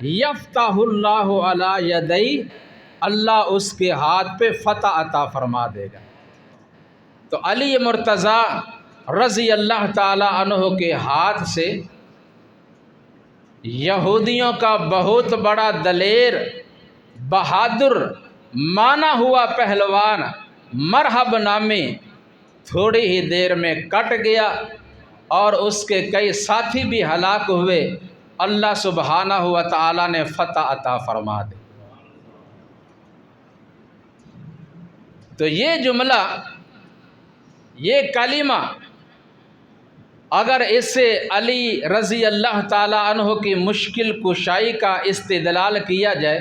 یفتح اللہ علی یدی، اللہ اس کے ہاتھ پہ فتح عطا فرما دے گا۔ تو علی مرتضیٰ رضی اللہ تعالی عنہ کے ہاتھ سے یہودیوں کا بہت بڑا دلیر، بہادر، مانا ہوا پہلوان مرحب نامی تھوڑی ہی دیر میں کٹ گیا، اور اس کے کئی ساتھی بھی ہلاک ہوئے۔ اللہ سبحانہ و تعالی نے فتح عطا فرما دی۔ تو یہ جملہ، یہ کلمہ، اگر اس سے علی رضی اللہ تعالی عنہ کی مشکل کشائی کا استدلال کیا جائے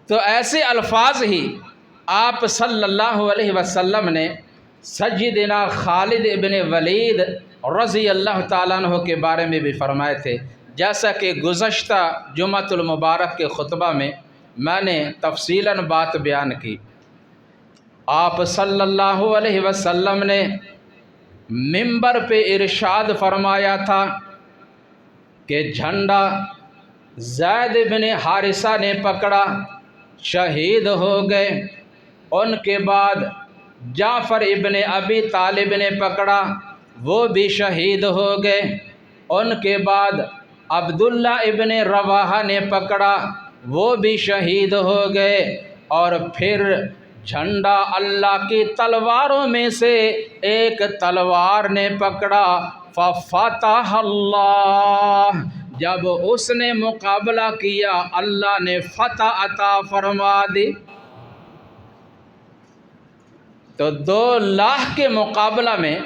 تو ایسے الفاظ ہی آپ صلی اللہ علیہ وسلم نے سیدنا خالد ابن ولید رضی اللہ تعالیٰ عنہ کے بارے میں بھی فرمائے تھے، جیسا کہ گزشتہ جمعۃ المبارک کے خطبہ میں نے تفصیلاً بات بیان کی۔ آپ صلی اللہ علیہ وسلم نے منبر پہ ارشاد فرمایا تھا کہ جھنڈا زید بن حارثہ نے پکڑا، شہید ہو گئے۔ ان کے بعد جعفر ابن ابی طالب نے پکڑا، وہ بھی شہید ہو گئے۔ ان کے بعد عبداللہ ابن رواحہ نے پکڑا، وہ بھی شہید ہو گئے۔ اور پھر جھنڈا اللہ کی تلواروں میں سے ایک تلوار نے پکڑا، ففتح اللہ، جب اس نے مقابلہ کیا اللہ نے فتح عطا فرما دی۔ تو 2,00,000 کے مقابلہ میں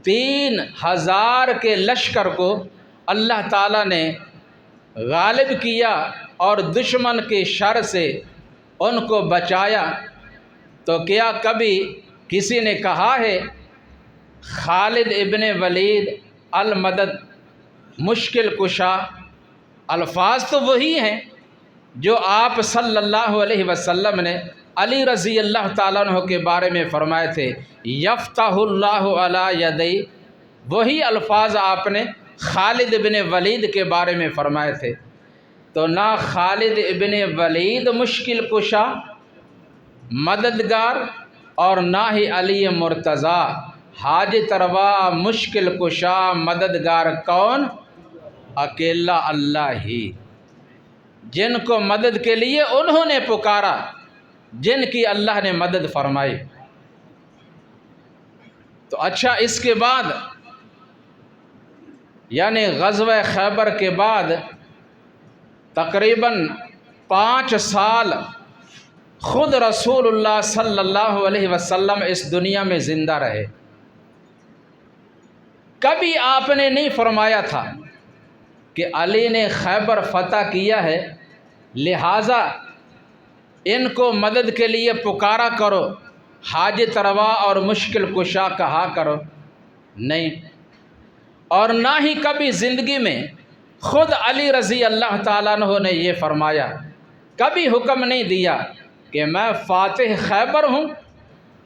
3,000 کے لشکر کو اللہ تعالیٰ نے غالب کیا اور دشمن کے شر سے ان کو بچایا۔ تو کیا کبھی کسی نے کہا ہے خالد ابن ولید المدد، مشکل کشا؟ الفاظ تو وہی ہیں جو آپ صلی اللہ علیہ وسلم نے علی رضی اللہ تعالیٰ عنہ کے بارے میں فرمائے تھے، یفتح اللہ علی یدی، وہی الفاظ آپ نے خالد ابن ولید کے بارے میں فرمائے تھے۔ تو نہ خالد ابن ولید مشکل کشا، مددگار، اور نہ ہی علی مرتضیٰ حاجت روا، مشکل کشا، مددگار کون؟ اکیلا اللہ ہی، جن کو مدد کے لیے انہوں نے پکارا، جن کی اللہ نے مدد فرمائی۔ تو اچھا، اس کے بعد یعنی غزوہ خیبر کے بعد تقریباً 5 سال خود رسول اللہ صلی اللہ علیہ وسلم اس دنیا میں زندہ رہے۔ کبھی آپ نے نہیں فرمایا تھا کہ علی نے خیبر فتح کیا ہے لہٰذا ان کو مدد کے لیے پکارا کرو، حاجت روا اور مشکل کشا کہا کرو، نہیں۔ اور نہ ہی کبھی زندگی میں خود علی رضی اللہ تعالیٰ عنہ نے یہ فرمایا، کبھی حکم نہیں دیا کہ میں فاتح خیبر ہوں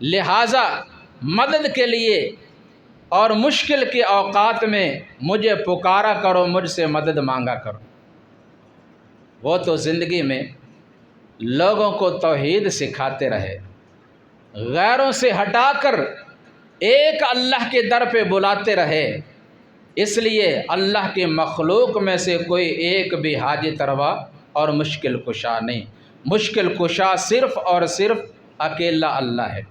لہٰذا مدد کے لیے اور مشکل کے اوقات میں مجھے پکارا کرو، مجھ سے مدد مانگا کرو۔ وہ تو زندگی میں لوگوں کو توحید سکھاتے رہے، غیروں سے ہٹا کر ایک اللہ کے در پہ بلاتے رہے، اس لیے اللہ کے مخلوق میں سے کوئی ایک بھی حاجت روا اور مشکل کشا نہیں، مشکل کشا صرف اور صرف اکیلا اللہ ہے۔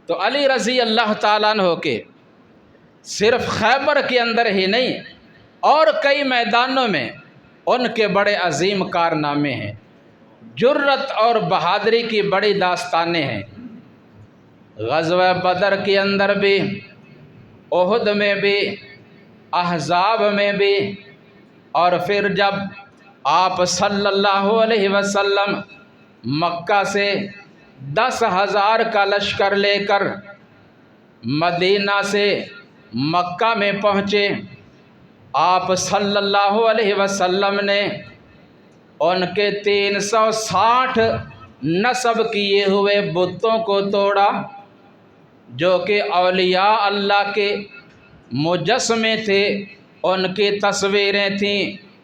تو علی رضی اللہ تعالیٰ عنہ کے صرف خیبر کے اندر ہی نہیں اور کئی میدانوں میں ان کے بڑے عظیم کارنامے ہیں، جرت اور بہادری کی بڑی داستانیں ہیں۔ غزوہ بدر کے اندر بھی، احد میں بھی، احزاب میں بھی، اور پھر جب آپ صلی اللہ علیہ وسلم مکہ سے 10,000 کا لشکر لے کر مدینہ سے مکہ میں پہنچے، آپ صلی اللہ علیہ وسلم نے ان کے 360 نصب کیے ہوئے بتوں کو توڑا، جو کہ اولیاء اللہ کے مجسمے تھے، ان کی تصویریں تھیں،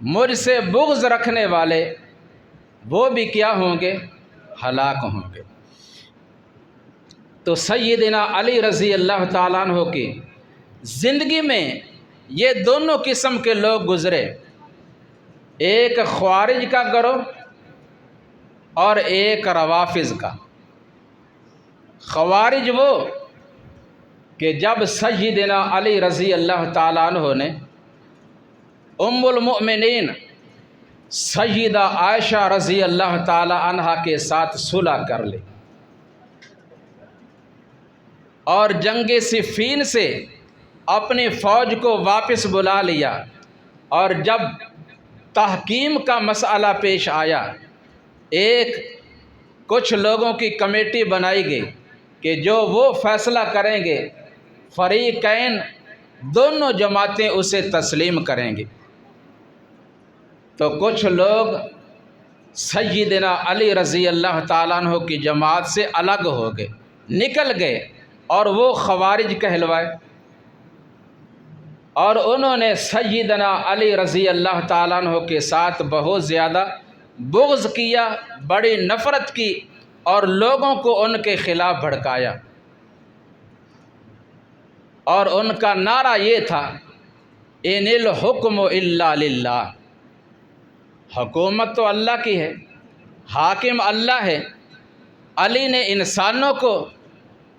مجھ سے بغض رکھنے والے وہ بھی کیا ہوں گے؟ ہلاک ہوں گے۔ تو سیدنا علی رضی اللہ تعالیٰ عنہ کی زندگی میں یہ دونوں قسم کے لوگ گزرے، ایک خوارج کا گروہ اور ایک روافض کا۔ خوارج وہ کہ جب سیدنا علی رضی اللہ تعالیٰ عنہ نے ام المؤمنین سیدہ عائشہ رضی اللہ تعالیٰ عنہ کے ساتھ صلح کر لی اور جنگ صفین سے اپنی فوج کو واپس بلا لیا، اور جب تحکیم کا مسئلہ پیش آیا، کچھ لوگوں کی کمیٹی بنائی گئی کہ جو وہ فیصلہ کریں گے فریقین دونوں جماعتیں اسے تسلیم کریں گی۔ تو کچھ لوگ سیدنا علی رضی اللہ تعالیٰ عنہ کی جماعت سے الگ ہو گئے، نکل گئے، اور وہ خوارج کہلوائے، اور انہوں نے سیدنا علی رضی اللہ تعالیٰ عنہ کے ساتھ بہت زیادہ بغض کیا، بڑی نفرت کی، اور لوگوں کو ان کے خلاف بھڑکایا، اور ان کا نعرہ یہ تھا ان الحکم الا للہ، حکومت تو اللہ کی ہے، حاکم اللہ ہے، علی نے انسانوں کو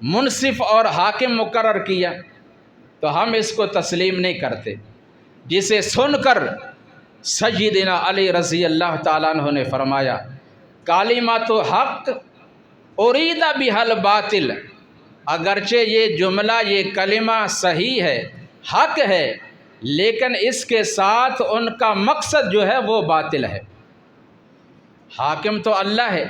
منصف اور حاکم مقرر کیا تو ہم اس کو تسلیم نہیں کرتے۔ جسے سن کر سیدنا علی رضی اللہ تعالیٰ عنہ نے فرمایا کلمۃ حق ارید بہا الباطل، اگرچہ یہ جملہ، یہ کلمہ صحیح ہے، حق ہے، لیکن اس کے ساتھ ان کا مقصد جو ہے وہ باطل ہے۔ حاکم تو اللہ ہے،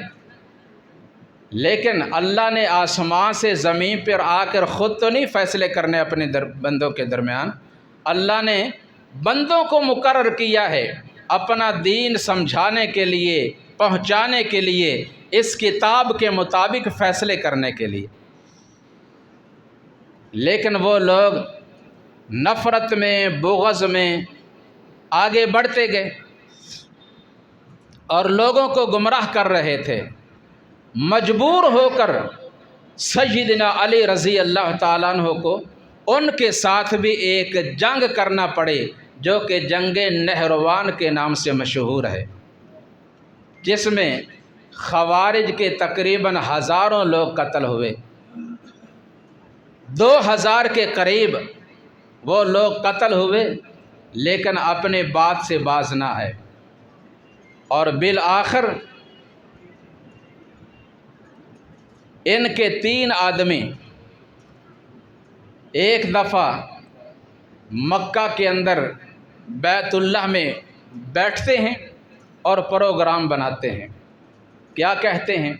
لیکن اللہ نے آسمان سے زمین پر آ کر خود تو نہیں فیصلے کرنے اپنے بندوں کے درمیان، اللہ نے بندوں کو مقرر کیا ہے اپنا دین سمجھانے کے لیے، پہنچانے کے لیے، اس کتاب کے مطابق فیصلے کرنے کے لیے۔ لیکن وہ لوگ نفرت میں، بغض میں آگے بڑھتے گئے اور لوگوں کو گمراہ کر رہے تھے۔ مجبور ہو کر سیدنا علی رضی اللہ تعالیٰ عنہ کو ان کے ساتھ بھی ایک جنگ کرنا پڑے جو کہ جنگ نہروان کے نام سے مشہور ہے، جس میں خوارج کے تقریباً ہزاروں لوگ قتل ہوئے، 2000 کے قریب وہ لوگ قتل ہوئے، لیکن اپنے بات سے باز نہ آئے، اور بالآخر ان کے 3 آدمی ایک دفعہ مکہ کے اندر بیت اللہ میں بیٹھتے ہیں اور پروگرام بناتے ہیں۔ کیا کہتے ہیں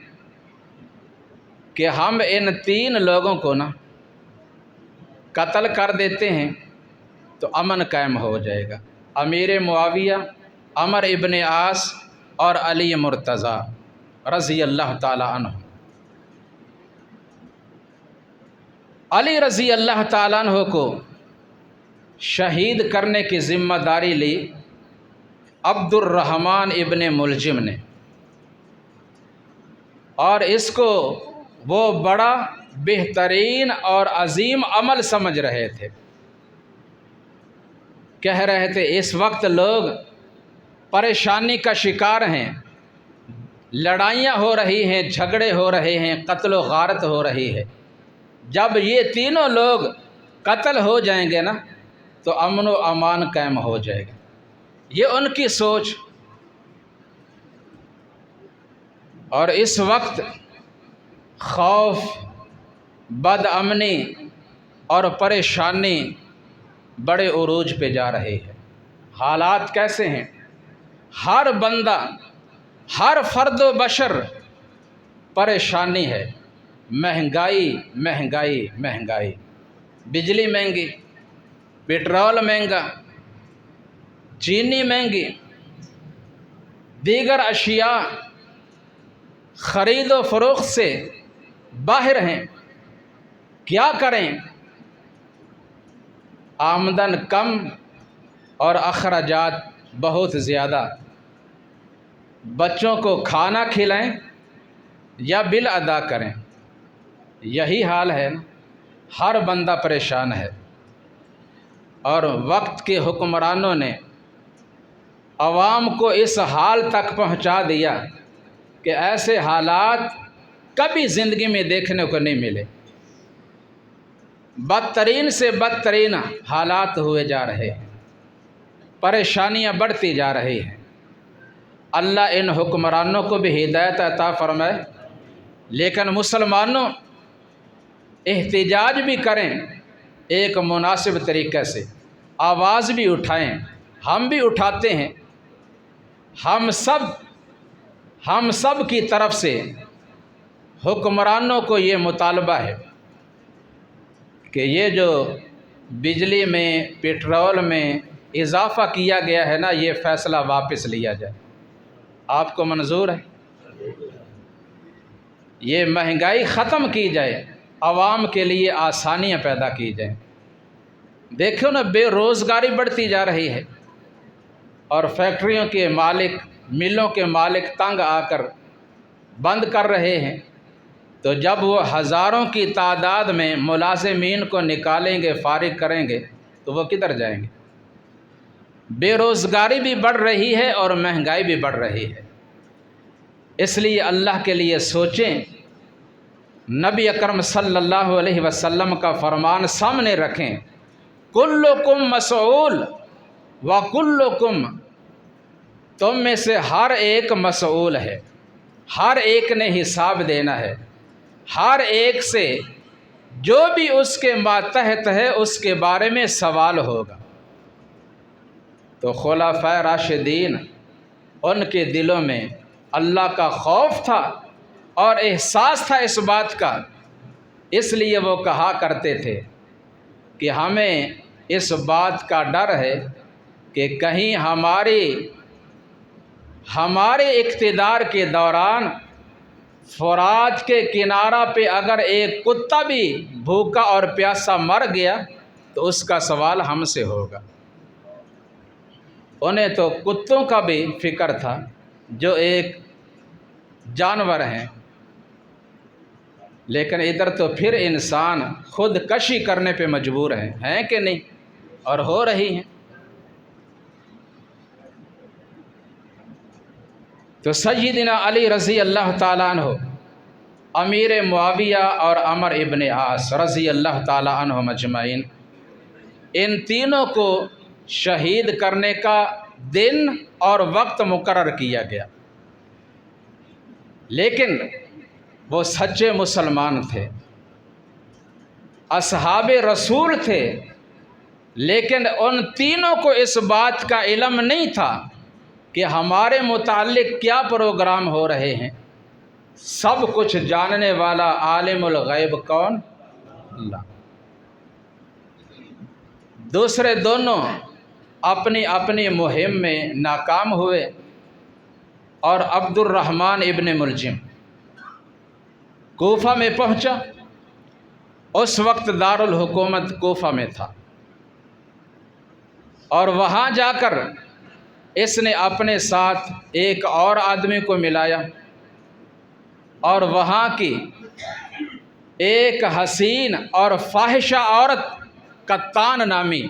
کہ ہم ان 3 لوگوں کو نا قتل کر دیتے ہیں تو امن قائم ہو جائے گا، امیر معاویہ، عمر ابن عاص اور علی مرتضیٰ رضی اللہ تعالی عنہ۔ علی رضی اللہ تعالیٰ عنہ کو شہید کرنے کی ذمہ داری لی عبد الرحمن ابن ملجم نے، اور اس کو وہ بڑا بہترین اور عظیم عمل سمجھ رہے تھے۔ کہہ رہے تھے اس وقت لوگ پریشانی کا شکار ہیں، لڑائیاں ہو رہی ہیں، جھگڑے ہو رہے ہیں، قتل و غارت ہو رہی ہے، جب یہ تینوں لوگ قتل ہو جائیں گے نا تو امن و امان قائم ہو جائے گا۔ یہ ان کی سوچ، اور اس وقت خوف، بد امنی اور پریشانی بڑے عروج پہ جا رہی ہے۔ حالات کیسے ہیں؟ ہر بندہ، ہر فرد و بشر پریشانی ہے، مہنگائی مہنگائی مہنگائی، بجلی مہنگی، پٹرول مہنگا، چینی مہنگی، دیگر اشیاء خرید و فروخت سے باہر ہیں۔ کیا کریں؟ آمدن کم اور اخراجات بہت زیادہ بچوں کو کھانا کھلائیں یا بل ادا کریں، یہی حال ہے نا، ہر بندہ پریشان ہے۔ اور وقت کے حکمرانوں نے عوام کو اس حال تک پہنچا دیا کہ ایسے حالات کبھی زندگی میں دیکھنے کو نہیں ملے، بدترین سے بدترین حالات ہوئے جا رہے ہیں، پریشانیاں بڑھتی جا رہی ہیں۔ اللہ ان حکمرانوں کو بھی ہدایت عطا فرمائے، لیکن مسلمانوں احتجاج بھی کریں ایک مناسب طریقے سے، آواز بھی اٹھائیں، ہم بھی اٹھاتے ہیں۔ ہم سب کی طرف سے حکمرانوں کو یہ مطالبہ ہے کہ یہ جو بجلی میں پٹرول میں اضافہ کیا گیا ہے نا، یہ فیصلہ واپس لیا جائے۔ آپ کو منظور ہے؟ یہ مہنگائی ختم کی جائے، عوام کے لیے آسانیاں پیدا کی جائیں۔ دیکھو نا، بے روزگاری بڑھتی جا رہی ہے اور فیکٹریوں کے مالک، ملوں کے مالک تنگ آ کر بند کر رہے ہیں، تو جب وہ ہزاروں کی تعداد میں ملازمین کو نکالیں گے، فارغ کریں گے، تو وہ کدھر جائیں گے؟ بے روزگاری بھی بڑھ رہی ہے اور مہنگائی بھی بڑھ رہی ہے۔ اس لیے اللہ کے لیے سوچیں، نبی اکرم صلی اللہ علیہ وسلم کا فرمان سامنے رکھیں، کلکم مسئول وکلکم، تم میں سے ہر ایک مسئول ہے، ہر ایک نے حساب دینا ہے، ہر ایک سے جو بھی اس کے ماتحت ہے اس کے بارے میں سوال ہوگا۔ تو خلفائے راشدین، ان کے دلوں میں اللہ کا خوف تھا اور احساس تھا اس بات کا، اس لیے وہ کہا کرتے تھے کہ ہمیں اس بات کا ڈر ہے کہ کہیں ہمارے اقتدار کے دوران فرات کے کنارہ پہ اگر ایک کتا بھی بھوکا اور پیاسا مر گیا تو اس کا سوال ہم سے ہوگا۔ انہیں تو کتوں کا بھی فکر تھا جو ایک جانور ہیں، لیکن ادھر تو پھر انسان خود کشی کرنے پہ مجبور ہیں کہ نہیں؟ اور ہو رہی ہیں۔ تو سیدنا علی رضی اللہ تعالیٰ عنہ، امیر معاویہ اور عمر ابن عاص رضی اللہ تعالیٰ عنہ مجمعین، ان تینوں کو شہید کرنے کا دن اور وقت مقرر کیا گیا، لیکن وہ سچے مسلمان تھے، اصحاب رسول تھے، لیکن ان تینوں کو اس بات کا علم نہیں تھا کہ ہمارے متعلق کیا پروگرام ہو رہے ہیں۔ سب کچھ جاننے والا عالم الغیب کون؟ اللہ۔ دوسرے دونوں اپنی اپنی مہم میں ناکام ہوئے، اور عبد الرحمن ابن ملجم کوفہ میں پہنچا، اس وقت دارالحکومت کوفہ میں تھا، اور وہاں جا کر اس نے اپنے ساتھ ایک اور آدمی کو ملایا، اور وہاں کی ایک حسین اور فاحشہ عورت قطان نامی،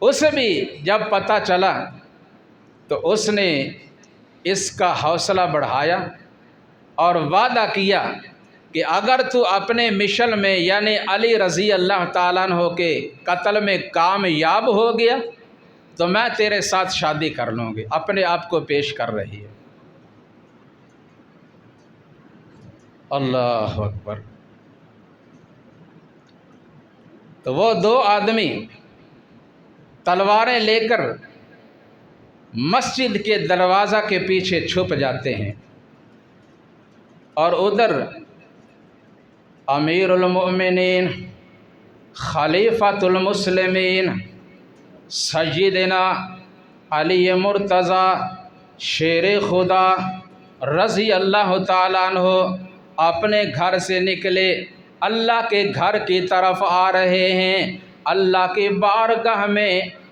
اسے بھی جب پتہ چلا تو اس نے اس کا حوصلہ بڑھایا اور وعدہ کیا کہ اگر تو اپنے مشن میں یعنی علی رضی اللہ تعالیٰ عنہ کے قتل میں کامیاب ہو گیا تو میں تیرے ساتھ شادی کر لوں گی۔ اپنے آپ کو پیش کر رہی ہے۔ اللہ اکبر۔ تو وہ دو آدمی تلواریں لے کر مسجد کے دروازہ کے پیچھے چھپ جاتے ہیں، اور ادھر امیر المؤمنین خلیفۃ المسلمین سیدنا علی مرتضیٰ شیر خدا رضی اللہ تعالیٰ عنہ اپنے گھر سے نکلے، اللہ کے گھر کی طرف آ رہے ہیں۔ اللہ کی بارگاہ میں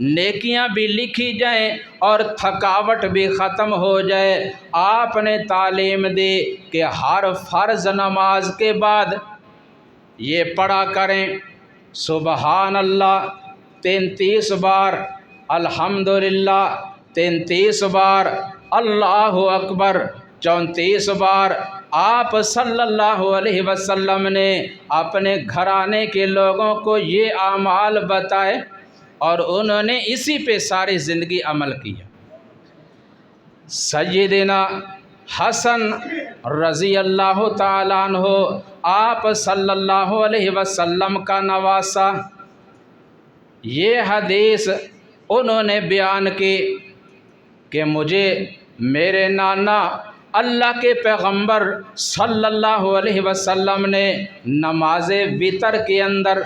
نیکیاں بھی لکھی جائیں اور تھکاوٹ بھی ختم ہو جائے۔ آپ نے تعلیم دی کہ ہر فرض نماز کے بعد یہ پڑھا کریں سبحان اللہ 33 بار، الحمدللہ 33 بار، اللہ اکبر 34 بار۔ آپ صلی اللہ علیہ وسلم نے اپنے گھرانے کے لوگوں کو یہ اعمال بتائے اور انہوں نے اسی پہ ساری زندگی عمل کیا۔ سیدنا حسن رضی اللہ تعالیٰ عنہ آپ صلی اللہ علیہ وسلم کا نواسہ، یہ حدیث انہوں نے بیان کی کہ مجھے میرے نانا اللہ کے پیغمبر صلی اللہ علیہ وسلم نے نماز وتر کے اندر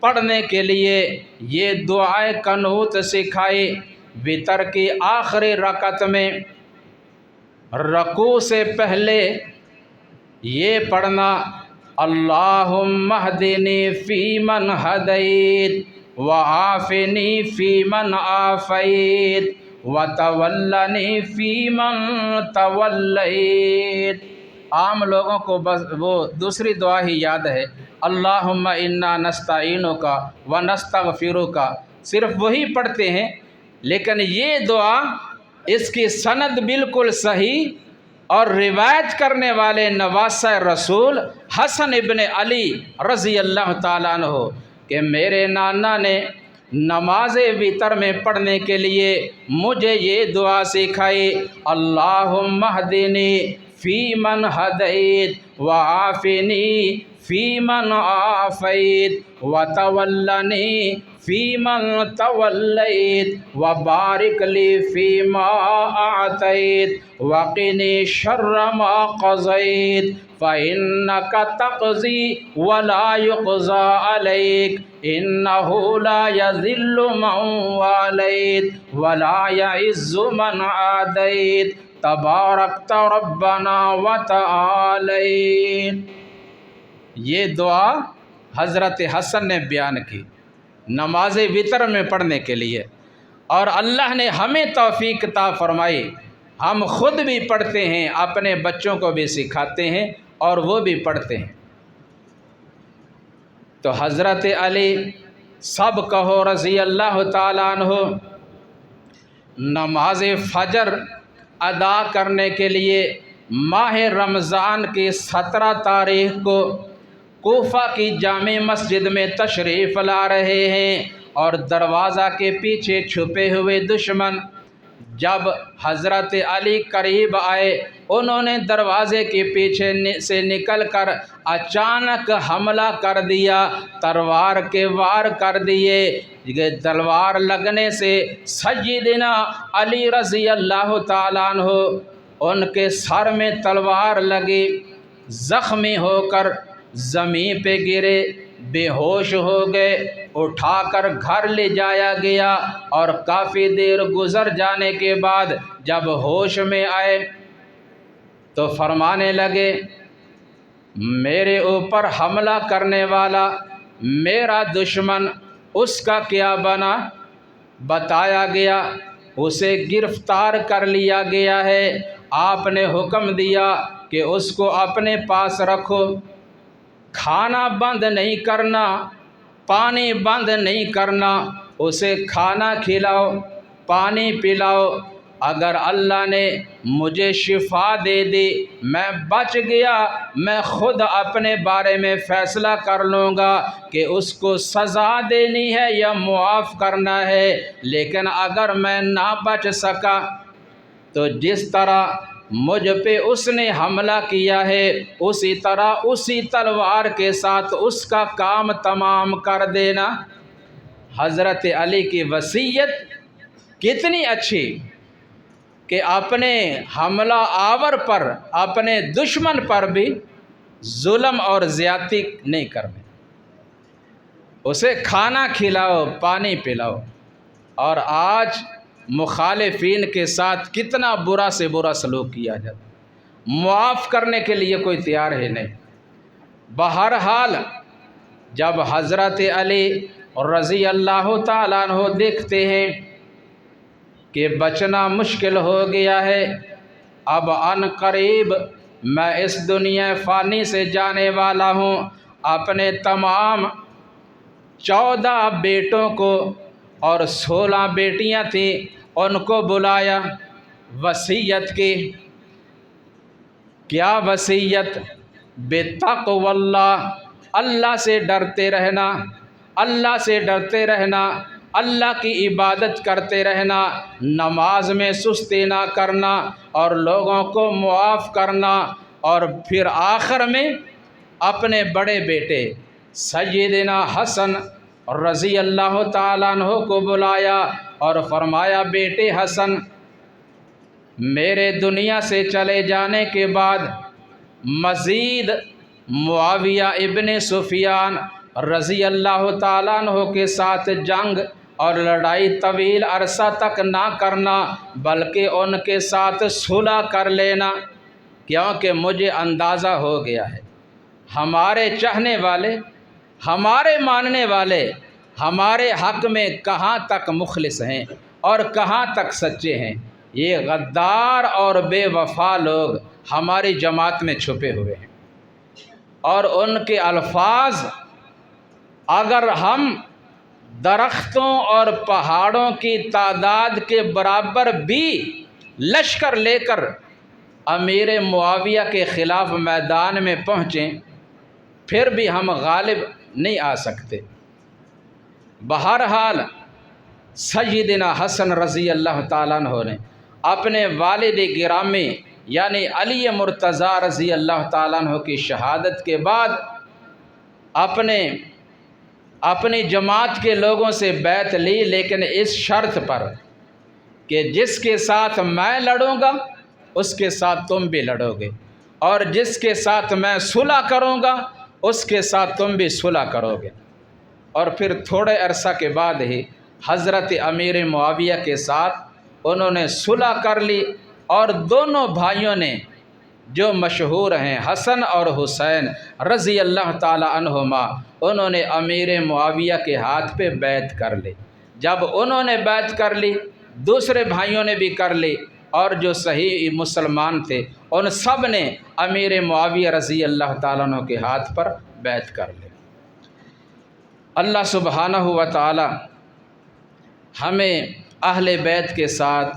پڑھنے کے لیے یہ دعائے قنوت سکھائی۔ وتر کی آخری رکعت میں رکوع سے پہلے یہ پڑھنا اللہم اہدنی فیمن ہدیت وعافنی فیمن عافیت وتولنی فیمن تولیت۔ عام لوگوں کو بس وہ دوسری دعا ہی یاد ہے، اللہم انا نستعینک ونستغفرک، صرف وہی پڑھتے ہیں، لیکن یہ دعا اس کی سند بالکل صحیح اور روایت کرنے والے نواسہ رسول حسن ابن علی رضی اللہ تعالیٰ عنہ کہ میرے نانا نے نماز وتر میں پڑھنے کے لیے مجھے یہ دعا سکھائی، اللہم اہدنی فیمن ہدیت وعافنی فیمن عافیت وتولنی فیمن تولیت وبارک لی فیما اعطیت وقنی شر ما قضیت فإنک تقضی ولا یقضی علیک انہ لا یذل من والیت ولا یعز من عادیت تبارکت ربنا وتعالیت۔ یہ دعا حضرت حسن نے بیان کی نماز وتر میں پڑھنے کے لیے، اور اللہ نے ہمیں توفیق عطا فرمائی، ہم خود بھی پڑھتے ہیں، اپنے بچوں کو بھی سکھاتے ہیں اور وہ بھی پڑھتے ہیں۔ تو حضرت علی سب کہو رضی اللہ تعالیٰ عنہ نماز فجر ادا کرنے کے لیے ماہ رمضان کی 17 تاریخ کو کوفہ کی جامع مسجد میں تشریف لا رہے ہیں، اور دروازہ کے پیچھے چھپے ہوئے دشمن جب حضرت علی قریب آئے، انہوں نے دروازے کے پیچھے سے نکل کر اچانک حملہ کر دیا، تلوار کے وار کر دیے۔ یہ تلوار لگنے سے سیدنا علی رضی اللہ تعالیٰ عنہ ان کے سر میں تلوار لگی، زخمی ہو کر زمین پہ گرے، بے ہوش ہو گئے، اٹھا کر گھر لے جایا گیا، اور کافی دیر گزر جانے کے بعد جب ہوش میں آئے تو فرمانے لگے میرے اوپر حملہ کرنے والا میرا دشمن، اس کا کیا بنا؟ بتایا گیا اسے گرفتار کر لیا گیا ہے، آپ نے حکم دیا کہ اس کو اپنے پاس رکھو، کھانا بند نہیں کرنا، پانی بند نہیں کرنا، اسے کھانا کھلاؤ، پانی پلاؤ۔ اگر اللہ نے مجھے شفا دے دی، میں بچ گیا، میں خود اپنے بارے میں فیصلہ کر لوں گا کہ اس کو سزا دینی ہے یا معاف کرنا ہے، لیکن اگر میں نہ بچ سکا تو جس طرح مجھ پہ اس نے حملہ کیا ہے اسی طرح اسی تلوار کے ساتھ اس کا کام تمام کر دینا۔ حضرت علی کی وصیت کتنی اچھی کہ اپنے حملہ آور پر، اپنے دشمن پر بھی ظلم اور زیادتی نہیں کرنے، اسے کھانا کھلاؤ، پانی پلاؤ۔ اور آج مخالفین کے ساتھ کتنا برا سے برا سلوک کیا جاتا، معاف کرنے کے لیے کوئی تیار ہے نہیں۔ بہرحال جب حضرت علی رضی اللہ تعالیٰ عنہ دیکھتے ہیں کہ بچنا مشکل ہو گیا ہے، اب ان قریب میں اس دنیا فانی سے جانے والا ہوں، اپنے تمام 14 بیٹوں کو اور 16 بیٹیاں تھیں ان کو بلایا، وصیت کی۔ کیا وصیت؟ بتقوی اللہ، اللہ سے ڈرتے رہنا، اللہ سے ڈرتے رہنا، اللہ کی عبادت کرتے رہنا، نماز میں سستی نہ کرنا اور لوگوں کو معاف کرنا، اور پھر آخر میں اپنے بڑے بیٹے سیدنا حسن رضی اللہ تعالیٰ عنہ کو بلایا اور فرمایا، بیٹے حسن، میرے دنیا سے چلے جانے کے بعد مزید معاویہ ابن سفیان رضی اللہ تعالیٰ عنہ کے ساتھ جنگ اور لڑائی طویل عرصہ تک نہ کرنا، بلکہ ان کے ساتھ صلح کر لینا، کیونکہ مجھے اندازہ ہو گیا ہے ہمارے چاہنے والے، ہمارے ماننے والے ہمارے حق میں کہاں تک مخلص ہیں اور کہاں تک سچے ہیں۔ یہ غدار اور بے وفا لوگ ہماری جماعت میں چھپے ہوئے ہیں، اور ان کے الفاظ اگر ہم درختوں اور پہاڑوں کی تعداد کے برابر بھی لشکر لے کر امیر معاویہ کے خلاف میدان میں پہنچیں، پھر بھی ہم غالب نہیں آ سکتے۔ بہرحال سیدنا حسن رضی اللہ تعالیٰ عنہ نے اپنے والد گرامی یعنی علی مرتضیٰ رضی اللہ تعالیٰ عنہ کی شہادت کے بعد اپنی جماعت کے لوگوں سے بیعت لی، لیکن اس شرط پر کہ جس کے ساتھ میں لڑوں گا اس کے ساتھ تم بھی لڑو گے، اور جس کے ساتھ میں صلح کروں گا اس کے ساتھ تم بھی صلح کرو گے۔ اور پھر تھوڑے عرصہ کے بعد ہی حضرت امیر معاویہ کے ساتھ انہوں نے صلح کر لی، اور دونوں بھائیوں نے جو مشہور ہیں حسن اور حسین رضی اللہ تعالی عنہما، انہوں نے امیر معاویہ کے ہاتھ پہ بیعت کر لی۔ جب انہوں نے بیعت کر لی، دوسرے بھائیوں نے بھی کر لی، اور جو صحیح مسلمان تھے ان سب نے امیر معاویہ رضی اللہ تعالیٰ عنہ کے ہاتھ پر بیعت کر لی۔ اللہ سبحانہ و تعالی ہمیں اہل بیت کے ساتھ،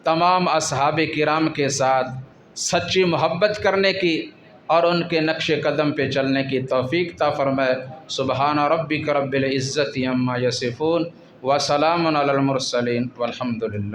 تمام اصحاب کرام کے ساتھ سچی محبت کرنے کی اور ان کے نقش قدم پہ چلنے کی توفیق عطا فرمائے۔ سبحان ربک رب العزت عما یصفون وسلام علی المرسلین والحمد للہ۔